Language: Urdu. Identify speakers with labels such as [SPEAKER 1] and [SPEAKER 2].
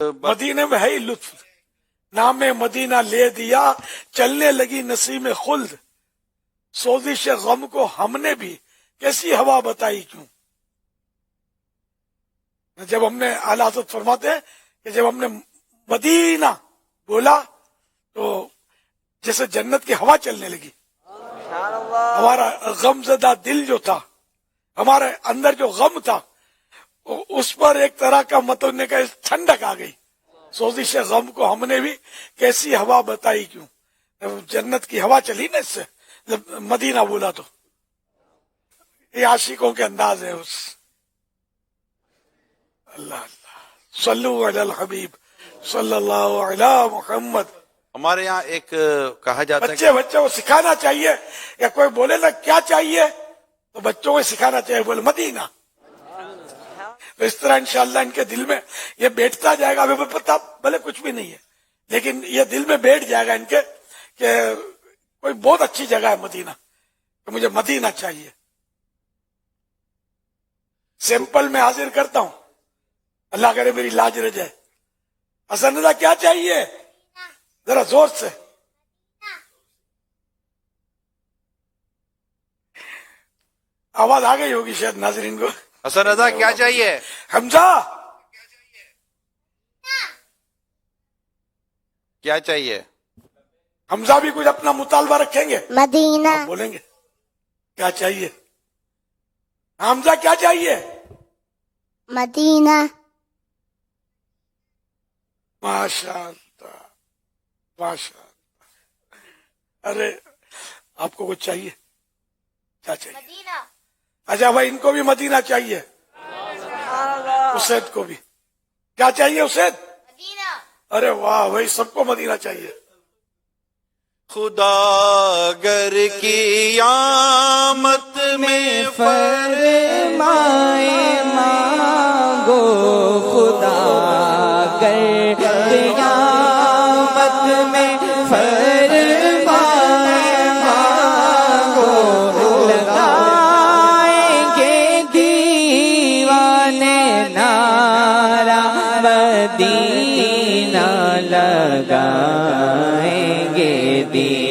[SPEAKER 1] مدینے میں ہے ہی لطف، نام مدینہ لے دیا چلنے لگی نسیم خلد، سوزش غم کو ہم نے بھی کیسی ہوا بتائی کیوں. جب ہم نے اعلیٰ حضرت فرماتے ہیں کہ جب ہم نے مدینہ بولا تو جیسے جنت کی ہوا چلنے لگی. ہمارا غم زدہ دل جو تھا، ہمارے اندر جو غم تھا، اس پر ایک طرح کا متونے کا ٹھنڈک آ گئی. سوزش غم کو ہم نے بھی کیسی ہوا بتائی کیوں. جنت کی ہوا چلی نا اس سے جب مدینہ بولا تو. یہ عاشقوں کے انداز ہے. اس اللہ اللہ صلو علی الحبیب صلی اللہ علی محمد.
[SPEAKER 2] ہمارے یہاں ایک کہا جاتا ہے
[SPEAKER 1] بچے کو سکھانا چاہیے، یا کوئی بولے نا کیا چاہیے تو بچوں کو سکھانا چاہیے بولے مدینہ. تو اس طرح انشاءاللہ ان کے دل میں یہ بیٹھتا جائے گا. ہمیں پتا بھلے کچھ بھی نہیں ہے لیکن یہ دل میں بیٹھ جائے گا ان کے کہ کوئی بہت اچھی جگہ ہے مدینہ، کہ مجھے مدینہ چاہیے. سیمپل میں حاضر کرتا ہوں، اللہ کرے میری لاج رہ جائے. حسن رضا کیا چاہیے؟ ذرا زور سے. آواز آ گئی ہوگی شاید ناظرین کو.
[SPEAKER 2] حسن رضا کیا چاہیے؟
[SPEAKER 1] حمزہ
[SPEAKER 2] کیا چاہیے؟
[SPEAKER 1] حمزہ بھی کچھ اپنا مطالبہ رکھیں گے،
[SPEAKER 3] مدینہ.
[SPEAKER 1] آپ بولیں گے کیا چاہیے. حمزہ کیا چاہیے؟
[SPEAKER 3] مدینہ.
[SPEAKER 1] ماشاء اللہ ماشاء اللہ. ارے آپ کو کچھ چاہیے؟ کیا چاہیے؟
[SPEAKER 3] مدینہ.
[SPEAKER 1] اچھا بھائی ان کو بھی مدینہ چاہیے. اسید کو بھی کیا چاہیے؟ اسید.
[SPEAKER 3] مدینہ.
[SPEAKER 1] ارے واہ بھائی سب کو مدینہ چاہیے.
[SPEAKER 2] خدا گر کی آمد میں
[SPEAKER 4] فرمائے مانگو، خدا گر قیامت میں فرمائے مانگو، لگائیں گے دیوانے نعرہ مدینہ، لگائیں گے دیوانے